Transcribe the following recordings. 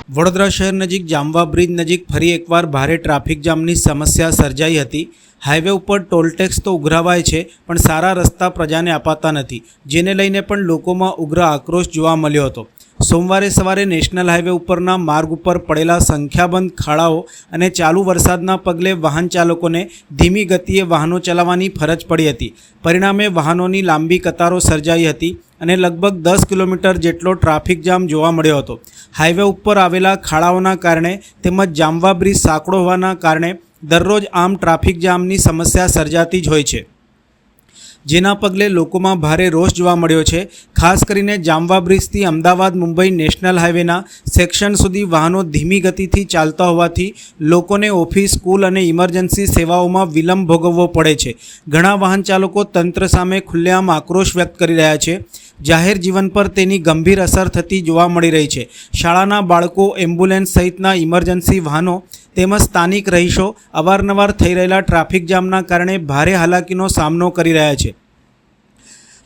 વડોદરા શહેર નજીક જામવા બ્રિજ નજીક ફરી એકવાર ભારે ટ્રાફિક જામની સમસ્યા સર્જાઈ હતી। હાઈવે ઉપર ટોલટેક્સ તો ઉઘરાવાય છે, પણ સારા રસ્તા પ્રજાને અપાતા નથી, જેને લઈને પણ લોકોમાં ઉગ્ર આક્રોશ જોવા મળ્યો હતો। સોમવારે સવારે નેશનલ હાઈવે ઉપરના માર્ગ ઉપર પડેલા સંખ્યાબંધ ખાડાઓ અને ચાલુ વરસાદના પગલે વાહન ચાલકોને ધીમી ગતિએ વાહનો ચલાવવાની ફરજ પડી હતી। પરિણામે વાહનોની લાંબી કતારો સર્જાઈ હતી અને લગભગ 10 કિલોમીટર જેટલો ટ્રાફિક જામ જોવા મળ્યો હતો। હાઈવે ઉપર આવેલા ખાડાઓના કારણે તેમજ જામવા બ્રિજ સાંકડો હોવાના કારણે દરરોજ આમ ટ્રાફિક જામની સમસ્યા સર્જાતી જ હોય છે, જેના પગલે લોકોમાં ભારે રોષ જોવા મળ્યો છે। ખાસ કરીને જામવા બ્રિજથી અમદાવાદ મુંબઈ નેશનલ હાઈવેના સેક્શન સુધી વાહનો ધીમી ગતિથી ચાલતા હોવાથી લોકોને ઓફિસ, સ્કૂલ અને ઇમરજન્સી સેવાઓમાં વિલંબ ભોગવવો પડે છે। ઘણા વાહન ચાલકો તંત્ર સામે ખુલ્લેઆમ આક્રોશ વ્યક્ત કરી રહ્યા છે। જાહેર જીવન પર તેની ગંભીર અસર થતી જોવા મળી રહી છે। શાળાના બાળકો, એમ્બ્યુલન્સ સહિતના ઇમરજન્સી વાહનો તેમજ સ્થાનિક રહીશો અવારનવાર થઈ રહેલા ટ્રાફિક જામના કારણે ભારે હાલાકીનો સામનો કરી રહ્યા છે।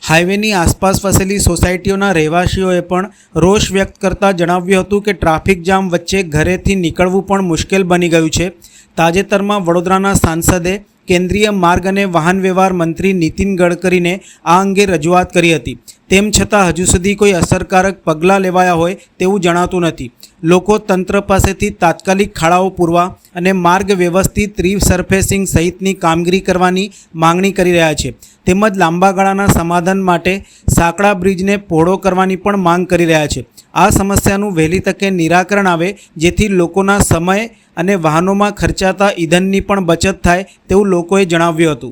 હાઈવેની આસપાસ વસેલી સોસાયટીઓના રહેવાસીઓએ પણ રોષ વ્યક્ત કરતા જણાવ્યું હતું કે ટ્રાફિક જામ વચ્ચે ઘરેથી નીકળવું પણ મુશ્કેલ બની ગયું છે। તાજેતરમાં વડોદરાના સાંસદે કેન્દ્રીય માર્ગ અને વાહન વ્યવહાર મંત્રી નીતિન ગડકરીને આ અંગે રજૂઆત કરી હતી, તેમ છતાં હજુ સુધી કોઈ અસરકારક પગલાં લેવાયા હોય તેવું જણાતું નથી। લોકો તંત્ર પાસેથી તાત્કાલિક ખાડાઓ પૂરવા અને માર્ગ વ્યવસ્થિત રીસર્ફેસિંગ સહિતની કામગીરી કરવાની માંગણી કરી રહ્યા છે, તેમજ લાંબા ગાળાના સમાધાન માટે સાંકડા બ્રિજને પહોળો કરવાની પણ માંગ કરી રહ્યા છે। આ સમસ્યાનું વહેલી તકે નિરાકરણ આવે, જેથી લોકોના સમય અને વાહનોમાં ખર્ચાતા ઈંધણની પણ બચત થાય તેવું લોકોએ જણાવ્યું હતું।